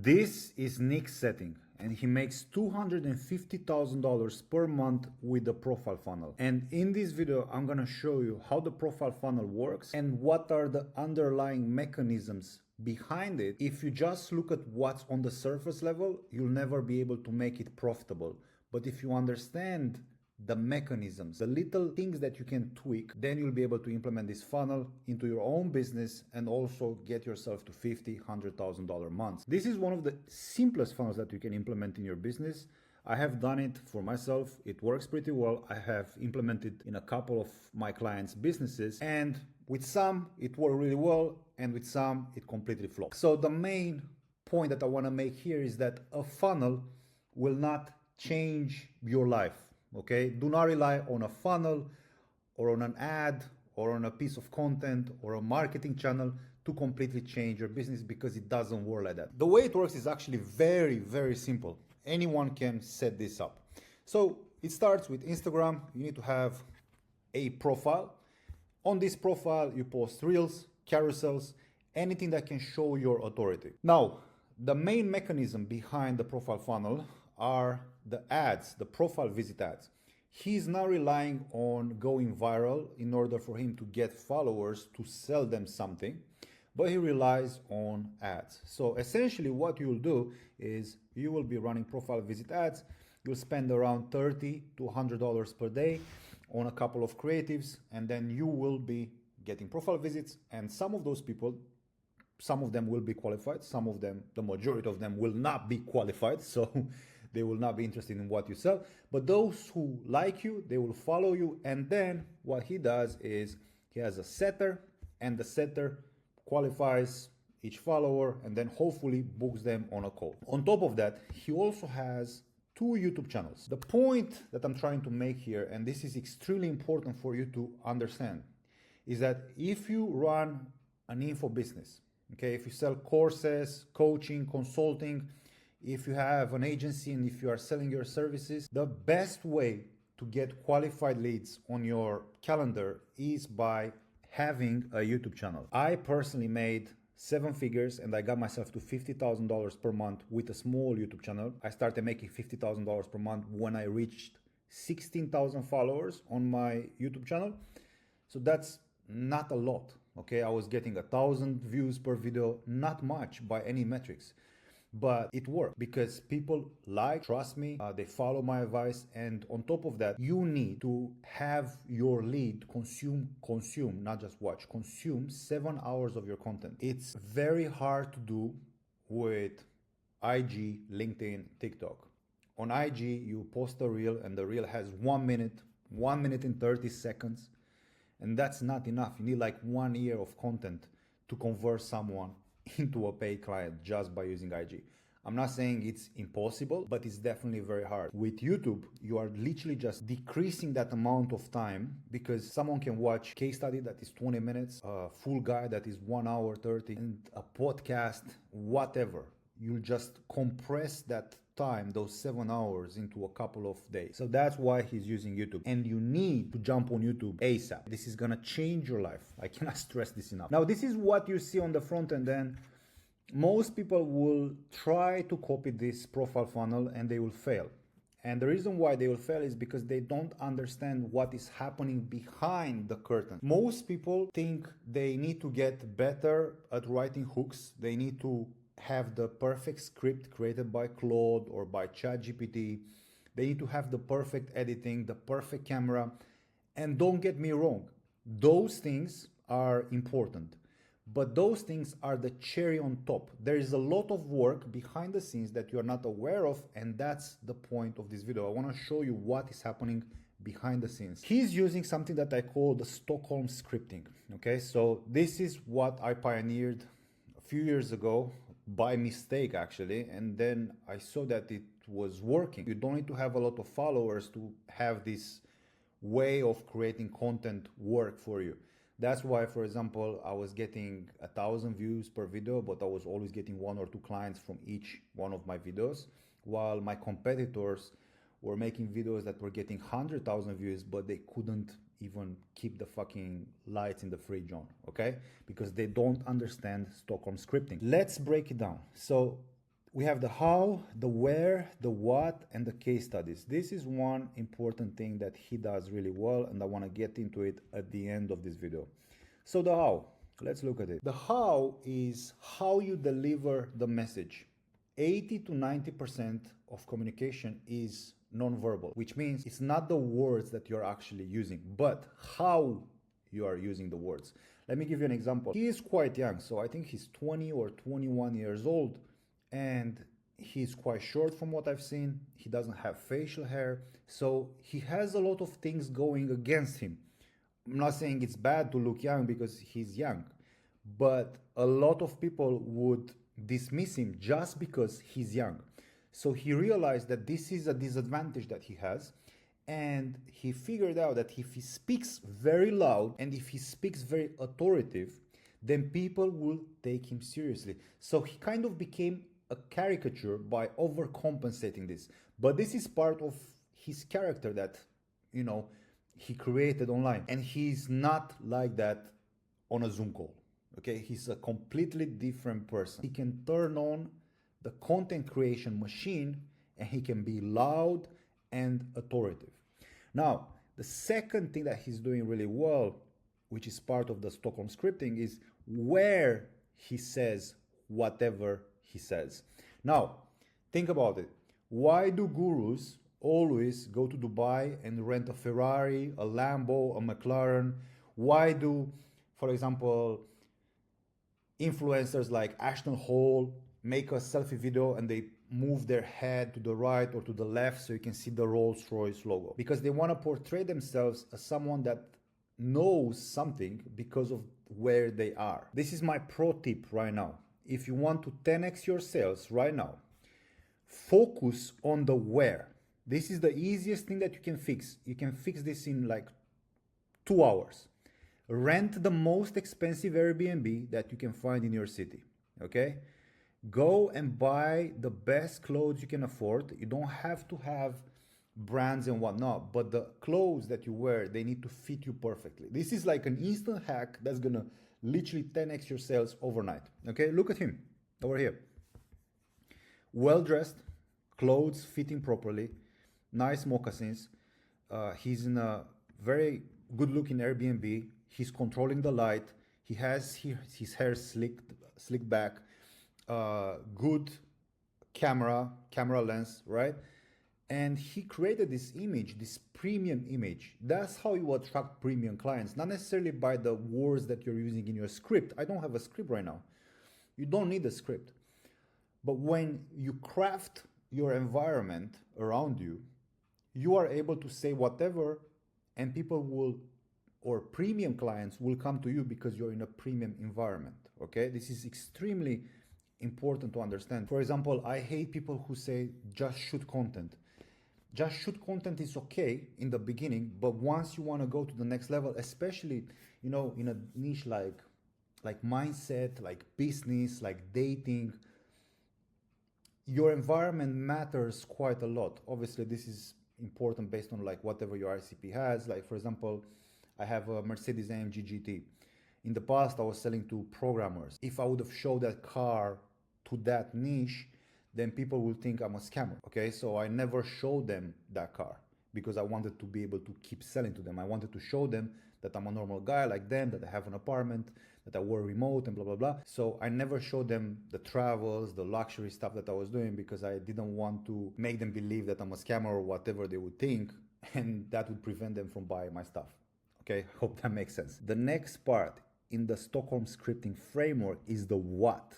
This is Nick's setting, and he makes $250,000 per month with the profile funnel. And in this video, I'm gonna show you how the profile funnel works and what are the underlying mechanisms behind it. If you just look at what's on the surface level, you'll never be able to make it profitable. But if you understand the mechanisms, the little things that you can tweak, then you'll be able to implement this funnel into your own business and also get yourself to $50,000, $100,000 months. This is one of the simplest funnels that you can implement in your business. I have done it for myself. It works pretty well. I have implemented in a couple of my clients' businesses, and with some it worked really well, and with some it completely flopped. So the main point that I want to make here is that a funnel will not change your life. Okay, do not rely on a funnel or on an ad or on a piece of content or a marketing channel to completely change your business, because it doesn't work like that. The way it works is actually very, very simple. Anyone can set this up. So it starts with Instagram. You need to have a profile. On this profile, you post reels, carousels, anything that can show your authority. Now, the main mechanism behind the profile funnel are the ads, the profile visit ads. He's now relying on going viral in order for him to get followers to sell them something, but he relies on ads. So essentially what you'll do is you will be running profile visit ads. You'll spend around $30 to $100 per day on a couple of creatives, and then you will be getting profile visits, and some of those people, some of them will be qualified, some of them, the majority of them, will not be qualified, so they will not be interested in what you sell. But those who like you, they will follow you. And then what he does is he has a setter, and the setter qualifies each follower and then hopefully books them on a call. On top of that, he also has 2 YouTube channels. The point that I'm trying to make here, and this is extremely important for you to understand, is that if you run an info business, okay, if you sell courses, coaching, consulting, if you have an agency and if you are selling your services, the best way to get qualified leads on your calendar is by having a YouTube channel. I personally made 7 figures and I got myself to $50,000 per month with a small YouTube channel. I started making $50,000 per month when I reached 16,000 followers on my YouTube channel. So that's not a lot. Okay, I was getting 1,000 views per video, not much by any metrics. But it worked because people trust me, they follow my advice. And on top of that, you need to have your lead consume, not just watch, consume 7 hours of your content. It's very hard to do with IG, LinkedIn, TikTok. On IG, you post a reel and the reel has 1 minute, 1 minute and 30 seconds. And that's not enough. You need like 1 year of content to convert someone into a paid client just by using IG. I'm not saying it's impossible, but it's definitely very hard. With YouTube, you are literally just decreasing that amount of time, because someone can watch case study that is 20 minutes, a full guide that is 1 hour 30, and a podcast, whatever. You'll just compress that time, those 7 hours, into a couple of days. So that's why he's using YouTube. And you need to jump on YouTube ASAP. This is gonna change your life. I cannot stress this enough. Now, this is what you see on the front end. Then most people will try to copy this profile funnel and they will fail. And the reason why they will fail is because they don't understand what is happening behind the curtain. Most people think they need to get better at writing hooks. They need to have the perfect script created by Claude or by ChatGPT. They need to have the perfect editing, the perfect camera. And don't get me wrong, those things are important, but those things are the cherry on top. There is a lot of work behind the scenes that you are not aware of, and that's the point of this video. I want to show you what is happening behind the scenes. He's using something that I call the Stockholm scripting. Okay, so this is what I pioneered a few years ago, by mistake actually, and then I saw that it was working. You don't need to have a lot of followers to have this way of creating content work for you. That's why, for example, I was getting 1,000 views per video, but I was always getting 1 or 2 clients from each one of my videos, while my competitors were making videos that were getting 100,000 views, but they couldn't even keep the fucking lights in the fridge on, okay? Because they don't understand Stockholm scripting. Let's break it down. So We have the how, the where, the what, and the case studies. This is one important thing that he does really well, and I want to get into it at the end of this video. So the how, let's look at it. The how is how you deliver the message. 80 to 90% of communication is nonverbal, which means it's not the words that you're actually using, but how you are using the words. Let me give you an example. He is quite young, so I think he's 20 or 21 years old, and he's quite short from what I've seen. He doesn't have facial hair, so he has a lot of things going against him. I'm not saying it's bad to look young because he's young, but a lot of people would dismiss him just because he's young. So he realized that this is a disadvantage that he has, and he figured out that if he speaks very loud and if he speaks very authoritative, then people will take him seriously. So he kind of became a caricature by overcompensating this. But this is part of his character that, you know, he created online. And he's not like that on a Zoom call. Okay, he's a completely different person. He can turn on the content creation machine and he can be loud and authoritative. Now, the second thing that he's doing really well, which is part of the Stockholm scripting, is where he says whatever he says. Now, think about it. Why do gurus always go to Dubai and rent a Ferrari, a Lambo, a McLaren? Why do, for example, influencers like Ashton Hall make a selfie video and they move their head to the right or to the left so you can see the Rolls-Royce logo? Because they want to portray themselves as someone that knows something because of where they are. This is my pro tip right now. If you want to 10x your sales right now, focus on the where. This is the easiest thing that you can fix. You can fix this in like 2 hours. Rent the most expensive Airbnb that you can find in your city, okay? Go and buy the best clothes you can afford. You don't have to have brands and whatnot, but the clothes that you wear, they need to fit you perfectly. This is like an instant hack that's gonna literally 10x your sales overnight, okay? Look at him over here. Well-dressed, clothes fitting properly, nice moccasins. He's in a very good-looking Airbnb. He's controlling the light. He has his hair slicked back. Good camera lens, right? And he created this image, this premium image. That's how you attract premium clients, not necessarily by the words that you're using in your script. I don't have a script right now. You don't need a script. But when you craft your environment around you, you are able to say whatever, and people will, or premium clients will come to you because you're in a premium environment, okay? This is extremely important to understand. For example, I hate people who say just shoot content. Just shoot content is okay in the beginning, but once you want to go to the next level, especially, you know, in a niche like mindset, like business, like dating, your environment matters quite a lot. Obviously, this is important based on like whatever your ICP has. Like, for example, I have a Mercedes-AMG GT. In the past, I was selling to programmers. If I would have showed that car to that niche, then people will think I'm a scammer, okay? So I never showed them that car because I wanted to be able to keep selling to them. I wanted to show them that I'm a normal guy like them, that I have an apartment, that I work remote and blah, blah, blah. So I never showed them the travels, the luxury stuff that I was doing because I didn't want to make them believe that I'm a scammer or whatever they would think, and that would prevent them from buying my stuff, okay? Hope that makes sense. The next part in the Stockholm scripting framework is the what.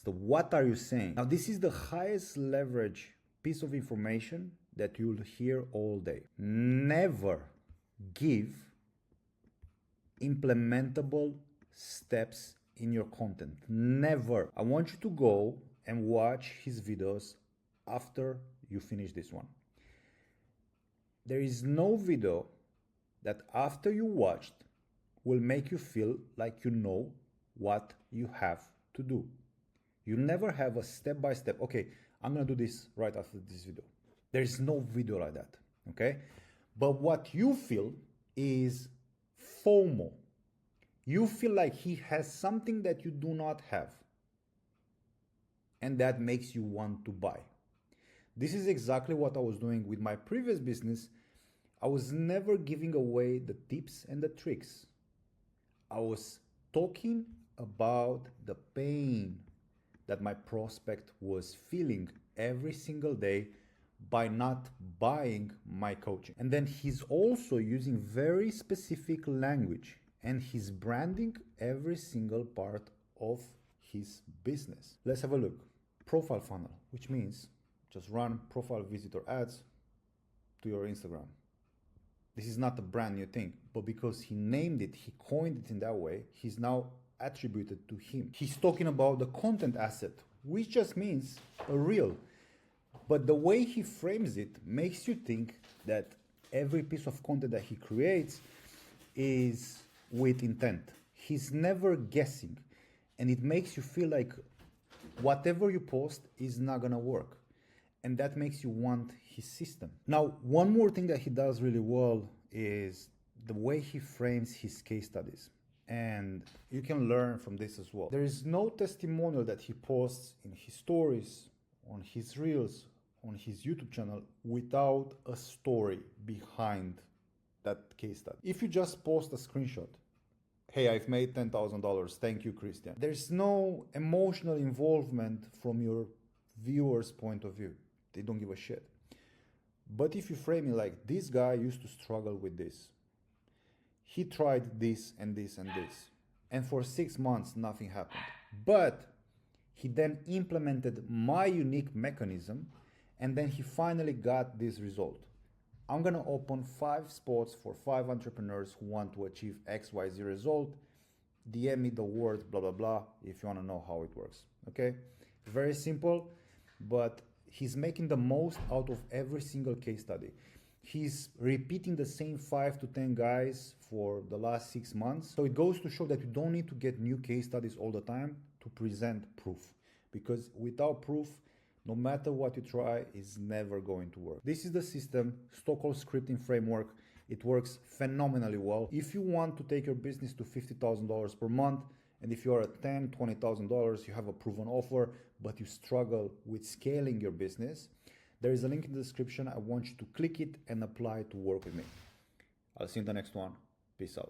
So what are you saying? Now, this is the highest leverage piece of information that you'll hear all day. Never give implementable steps in your content. Never. I want you to go and watch his videos after you finish this one. There is no video that after you watched will make you feel like you know what you have to do. You never have a step-by-step, okay, I'm gonna do this right after this video. There is no video like that, okay? But what you feel is FOMO. You feel like he has something that you do not have. and that makes you want to buy. This is exactly what I was doing with my previous business. I was never giving away the tips and the tricks. I was talking about the pain that my prospect was feeling every single day by not buying my coaching. And then he's also using very specific language and he's branding every single part of his business. Let's have a look. Profile funnel, which means just run profile visitor ads to your Instagram. This is not a brand new thing, but because he named it, he coined it in that way, he's now attributed to him. He's talking about the content asset, which just means a reel. But the way he frames it makes you think that every piece of content that he creates is with intent. He's never guessing. And it makes you feel like whatever you post is not gonna work. And that makes you want his system. Now, one more thing that he does really well is the way he frames his case studies. And you can learn from this as well. There is no testimonial that he posts in his stories, on his reels, on his YouTube channel without a story behind that case study. If you just post a screenshot, hey, I've made $10,000, thank you, Christian. There's no emotional involvement from your viewer's point of view. They don't give a shit. But if you frame it like, this guy used to struggle with this. He tried this and this and this. And for 6 months, nothing happened. But he then implemented my unique mechanism and then he finally got this result. I'm gonna open 5 spots for 5 entrepreneurs who want to achieve XYZ result. DM me the word blah, blah, blah, if you wanna know how it works, okay? Very simple, but he's making the most out of every single case study. He's repeating the same 5 to 10 guys for the last 6 months. So it goes to show that you don't need to get new case studies all the time to present proof. Because without proof, no matter what you try, it's never going to work. This is the system, Stockholm Scripting Framework. It works phenomenally well. If you want to take your business to $50,000 per month, and if you are at $10,000, $20,000, you have a proven offer, but you struggle with scaling your business, there is a link in the description. I want you to click it and apply to work with me. I'll see you in the next one. Peace out.